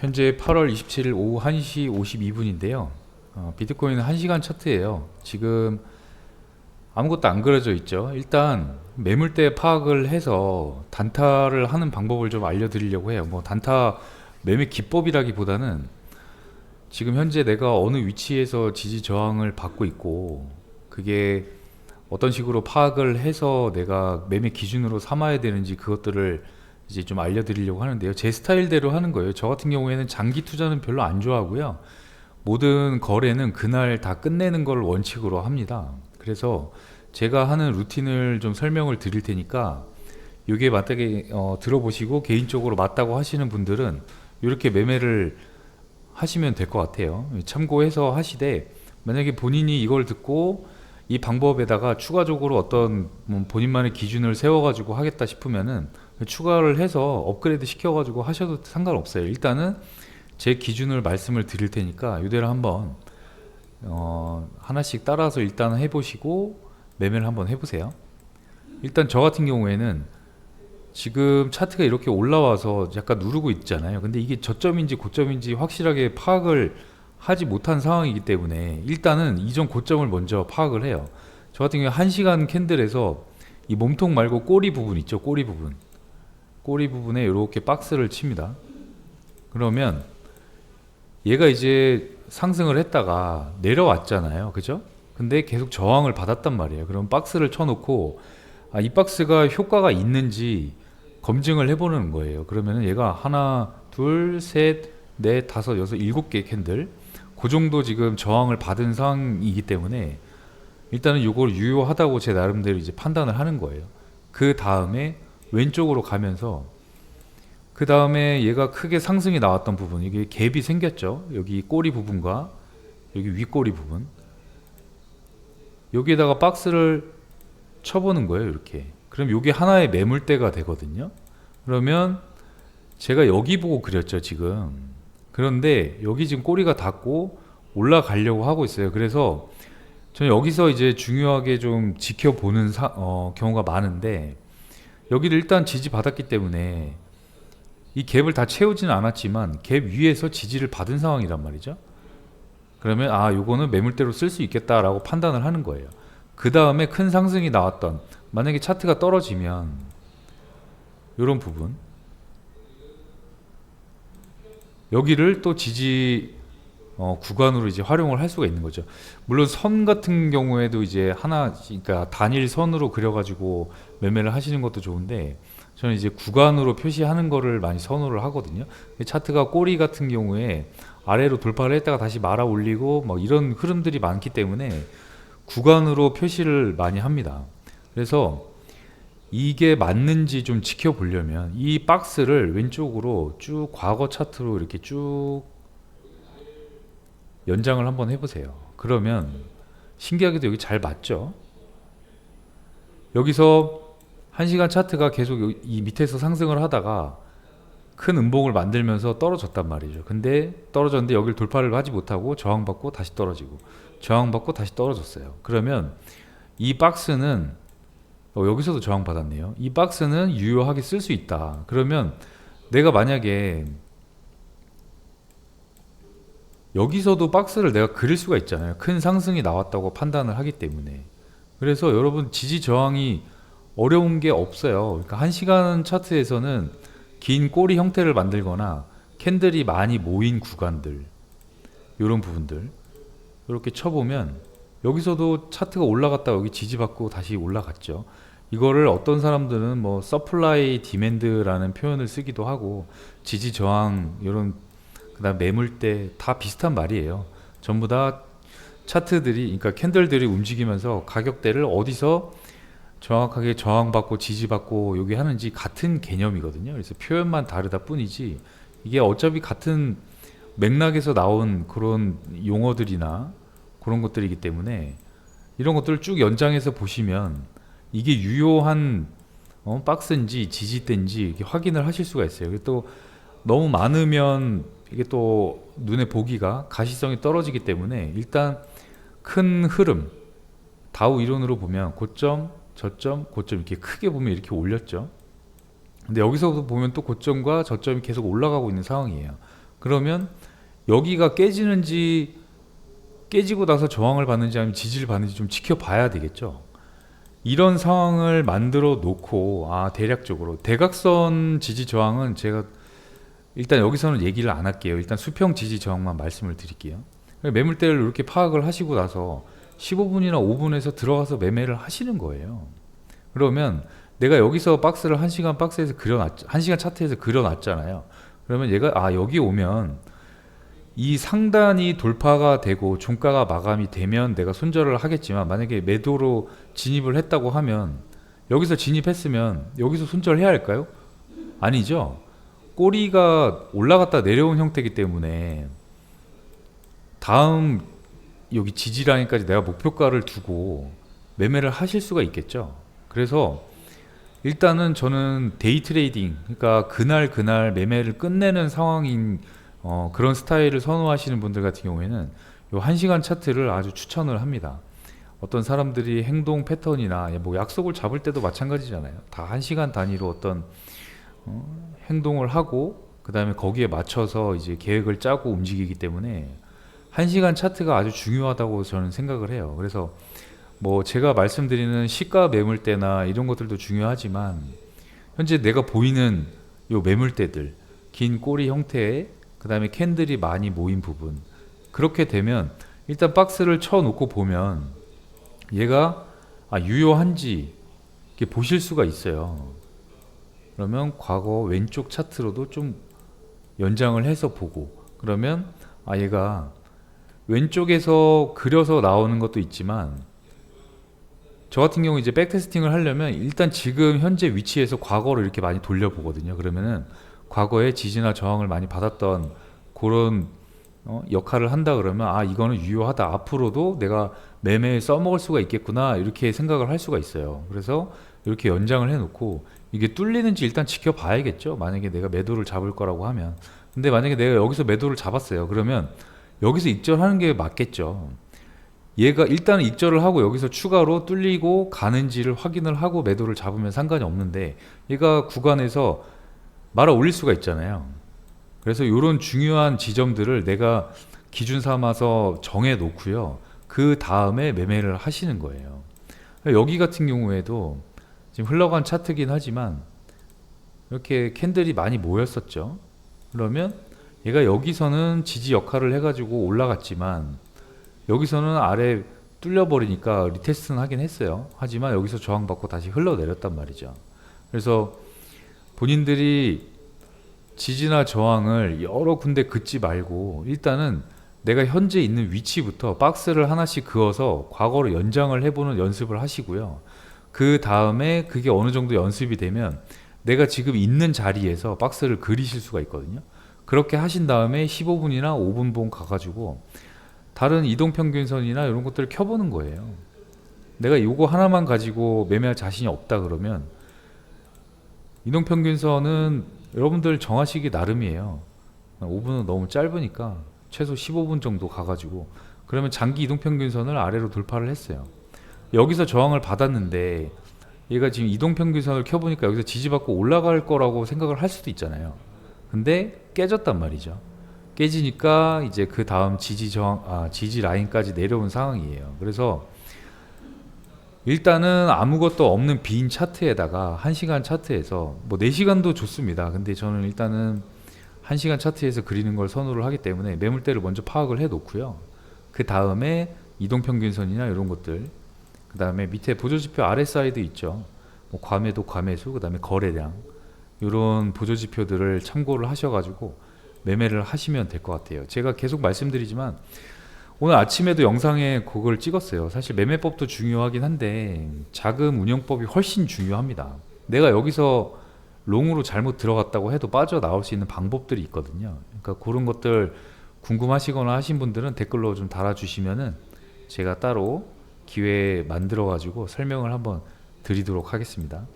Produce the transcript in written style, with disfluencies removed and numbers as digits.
현재 8월 27일 오후 1시 52분인데요. 비트코인은 1시간 차트예요. 지금 아무것도 안 그려져 있죠. 일단 매물대 파악을 해서 단타를 하는 방법을 좀 알려드리려고 해요. 뭐 단타 매매 기법이라기보다는 지금 현재 내가 어느 위치에서 지지 저항을 받고 있고 그게 어떤 식으로 파악을 해서 내가 매매 기준으로 삼아야 되는지 그것들을 이제 좀 알려드리려고 하는데요. 제 스타일대로 하는 거예요. 저 같은 경우에는 장기 투자는 별로 안 좋아하고요. 모든 거래는 그날 다 끝내는 걸 원칙으로 합니다. 그래서 제가 하는 루틴을 좀 설명을 드릴 테니까 이게 맞다게 들어보시고 개인적으로 맞다고 하시는 분들은 이렇게 매매를 하시면 될 것 같아요. 참고해서 하시되, 만약에 본인이 이걸 듣고 이 방법에다가 추가적으로 어떤 본인만의 기준을 세워가지고 하겠다 싶으면은 추가를 해서 업그레이드 시켜가지고 하셔도 상관없어요. 일단은 제 기준을 말씀을 드릴 테니까 이대로 한번 하나씩 따라서 일단 해보시고 매매를 한번 해보세요. 일단 저 같은 경우에는 지금 차트가 이렇게 올라와서 약간 누르고 있잖아요. 근데 이게 저점인지 고점인지 확실하게 파악을 하지 못한 상황이기 때문에 일단은 이전 고점을 먼저 파악을 해요. 저 같은 경우에 1시간 캔들에서 이 몸통 말고 꼬리 부분 있죠. 꼬리 부분, 꼬리 부분에 이렇게 박스를 칩니다. 그러면 얘가 이제 상승을 했다가 내려왔잖아요. 그죠? 근데 계속 저항을 받았단 말이에요. 그럼 박스를 쳐놓고 이 박스가 효과가 있는지 검증을 해보는 거예요. 그러면은 얘가 하나, 둘, 셋, 넷, 다섯, 여섯, 7개 캔들, 그 정도 지금 저항을 받은 상황이기 때문에 일단은 이걸 유효하다고 제 나름대로 이제 판단을 하는 거예요. 그 다음에 왼쪽으로 가면서 그 다음에 얘가 크게 상승이 나왔던 부분, 이게 갭이 생겼죠. 여기 꼬리 부분과 여기 윗꼬리 부분, 여기에다가 박스를 쳐보는 거예요. 이렇게. 그럼 이게 하나의 매물대가 되거든요. 그러면 제가 여기 보고 그렸죠 지금. 그런데 여기 지금 꼬리가 닿고 올라가려고 하고 있어요. 그래서 저는 여기서 이제 중요하게 좀 지켜보는 경우가 많은데, 여기를 일단 지지받았기 때문에 이 갭을 다 채우지는 않았지만 갭 위에서 지지를 받은 상황이란 말이죠. 그러면 요거는 매물대로 쓸 수 있겠다라고 판단을 하는 거예요. 그 다음에 큰 상승이 나왔던, 만약에 차트가 떨어지면 이런 부분, 여기를 또 지지 구간으로 이제 활용을 할 수가 있는 거죠. 물론 선 같은 경우에도 이제 하나, 그러니까 단일 선으로 그려가지고 매매를 하시는 것도 좋은데, 저는 이제 구간으로 표시하는 거를 많이 선호를 하거든요. 차트가 꼬리 같은 경우에 아래로 돌파를 했다가 다시 말아 올리고 뭐 이런 흐름들이 많기 때문에 구간으로 표시를 많이 합니다. 그래서 이게 맞는지 좀 지켜보려면 이 박스를 왼쪽으로 쭉 과거 차트로 이렇게 쭉 연장을 한번 해보세요. 그러면 신기하게도 여기 잘 맞죠? 여기서 1시간 차트가 계속 이 밑에서 상승을 하다가 큰 음봉을 만들면서 떨어졌단 말이죠. 근데 떨어졌는데 여기를 돌파를 하지 못하고 저항받고 다시 떨어지고 저항받고 다시 떨어졌어요. 그러면 이 박스는 여기서도 저항받았네요. 이 박스는 유효하게 쓸 수 있다. 그러면 내가 만약에 여기서도 박스를 내가 그릴 수가 있잖아요. 큰 상승이 나왔다고 판단을 하기 때문에. 그래서 여러분 지지 저항이 어려운 게 없어요. 그러니까 1시간 차트에서는 긴 꼬리 형태를 만들거나 캔들이 많이 모인 구간들, 이런 부분들 이렇게 쳐보면 여기서도 차트가 올라갔다가 여기 지지받고 다시 올라갔죠. 이거를 어떤 사람들은 뭐 서플라이 디맨드라는 표현을 쓰기도 하고, 지지 저항, 이런 그다음 매물대 다 비슷한 말이에요. 전부 다 차트들이, 그러니까 캔들들이 움직이면서 가격대를 어디서 정확하게 저항받고 지지받고 여기 하는지 같은 개념이거든요. 그래서 표현만 다르다 뿐이지 이게 어차피 같은 맥락에서 나온 그런 용어들이나 그런 것들이기 때문에 이런 것들을 쭉 연장해서 보시면 이게 유효한 박스인지 지지대인지 이렇게 확인을 하실 수가 있어요. 그리고 또 너무 많으면 이게 또 눈에 보기가 가시성이 떨어지기 때문에 일단 큰 흐름, 다우 이론으로 보면 고점, 저점, 고점 이렇게 크게 보면 이렇게 올렸죠. 근데 여기서도 보면 또 고점과 저점이 계속 올라가고 있는 상황이에요. 그러면 여기가 깨지는지, 깨지고 나서 저항을 받는지 아니면 지지를 받는지 좀 지켜봐야 되겠죠. 이런 상황을 만들어 놓고, 대략적으로 대각선 지지 저항은 제가 일단 여기서는 얘기를 안 할게요. 일단 수평 지지 저항만 말씀을 드릴게요. 매물대를 이렇게 파악을 하시고 나서 15분이나 5분에서 들어가서 매매를 하시는 거예요. 그러면 내가 여기서 박스를 1시간 박스에서 그려놨, 1시간 차트에서 그려놨잖아요. 그러면 얘가 여기 오면 이 상단이 돌파가 되고 종가가 마감이 되면 내가 손절을 하겠지만, 만약에 매도로 진입을 했다고 하면 여기서 진입했으면 여기서 손절해야 할까요? 아니죠. 꼬리가 올라갔다 내려온 형태이기 때문에 다음 여기 지지 라인까지 내가 목표가를 두고 매매를 하실 수가 있겠죠. 그래서 일단은 저는 데이 트레이딩, 그러니까 그날 매매를 끝내는 상황인 그런 스타일을 선호하시는 분들 같은 경우에는 요 1시간 차트를 아주 추천을 합니다. 어떤 사람들이 행동 패턴이나 뭐 약속을 잡을 때도 마찬가지잖아요. 다 1시간 단위로 어떤 행동을 하고 그 다음에 거기에 맞춰서 이제 계획을 짜고 움직이기 때문에 1시간 차트가 아주 중요하다고 저는 생각을 해요. 그래서 뭐 제가 말씀드리는 시가 매물대나 이런 것들도 중요하지만, 현재 내가 보이는 요 매물대들, 긴 꼬리 형태의, 그 다음에 캔들이 많이 모인 부분, 그렇게 되면 일단 박스를 쳐 놓고 보면 얘가 유효한지 이렇게 보실 수가 있어요. 그러면 과거 왼쪽 차트로도 좀 연장을 해서 보고, 그러면 얘가 왼쪽에서 그려서 나오는 것도 있지만, 저 같은 경우 이제 백테스팅을 하려면 일단 지금 현재 위치에서 과거를 이렇게 많이 돌려보거든요. 그러면은 과거에 지지나 저항을 많이 받았던 그런 역할을 한다 그러면 이거는 유효하다, 앞으로도 내가 매매에 써먹을 수가 있겠구나, 이렇게 생각을 할 수가 있어요. 그래서 이렇게 연장을 해놓고 이게 뚫리는지 일단 지켜봐야겠죠. 만약에 내가 매도를 잡을 거라고 하면. 근데 만약에 내가 여기서 매도를 잡았어요. 그러면 여기서 익절하는 게 맞겠죠. 얘가 일단 익절을 하고 여기서 추가로 뚫리고 가는지를 확인을 하고 매도를 잡으면 상관이 없는데, 얘가 구간에서 말아 올릴 수가 있잖아요. 그래서 이런 중요한 지점들을 내가 기준 삼아서 정해 놓고요, 그 다음에 매매를 하시는 거예요. 여기 같은 경우에도 지금 흘러간 차트긴 하지만 이렇게 캔들이 많이 모였었죠. 그러면 얘가 여기서는 지지 역할을 해가지고 올라갔지만 여기서는 아래 뚫려버리니까 리테스트는 하긴 했어요. 하지만 여기서 저항받고 다시 흘러내렸단 말이죠. 그래서 본인들이 지지나 저항을 여러 군데 긋지 말고 일단은 내가 현재 있는 위치부터 박스를 하나씩 그어서 과거로 연장을 해보는 연습을 하시고요. 그 다음에 그게 어느 정도 연습이 되면 내가 지금 있는 자리에서 박스를 그리실 수가 있거든요. 그렇게 하신 다음에 15분이나 5분봉 가가지고 다른 이동평균선이나 이런 것들을 켜보는 거예요. 내가 요거 하나만 가지고 매매할 자신이 없다 그러면 이동평균선은 여러분들 정하시기 나름이에요. 5분은 너무 짧으니까 최소 15분 정도 가가지고, 그러면 장기 이동평균선을 아래로 돌파를 했어요. 여기서 저항을 받았는데 얘가 지금 이동평균선을 켜보니까 여기서 지지받고 올라갈 거라고 생각을 할 수도 있잖아요. 근데 깨졌단 말이죠. 깨지니까 이제 그 다음 지지 라인까지 내려온 상황이에요. 그래서 일단은 아무것도 없는 빈 차트에다가 1시간 차트에서 뭐 4시간도 좋습니다. 근데 저는 일단은 1시간 차트에서 그리는 걸 선호를 하기 때문에 매물대를 먼저 파악을 해 놓고요. 그 다음에 이동평균선이나 이런 것들, 그 다음에 밑에 보조지표 RSI도 있죠. 뭐 과매도, 과매수, 그 다음에 거래량, 이런 보조지표들을 참고를 하셔가지고 매매를 하시면 될 것 같아요. 제가 계속 말씀드리지만 오늘 아침에도 영상에 그걸 찍었어요. 사실 매매법도 중요하긴 한데 자금 운영법이 훨씬 중요합니다. 내가 여기서 롱으로 잘못 들어갔다고 해도 빠져나올 수 있는 방법들이 있거든요. 그러니까 그런 것들 궁금하시거나 하신 분들은 댓글로 좀 달아주시면은 제가 따로 기회 만들어 가지고 설명을 한번 드리도록 하겠습니다.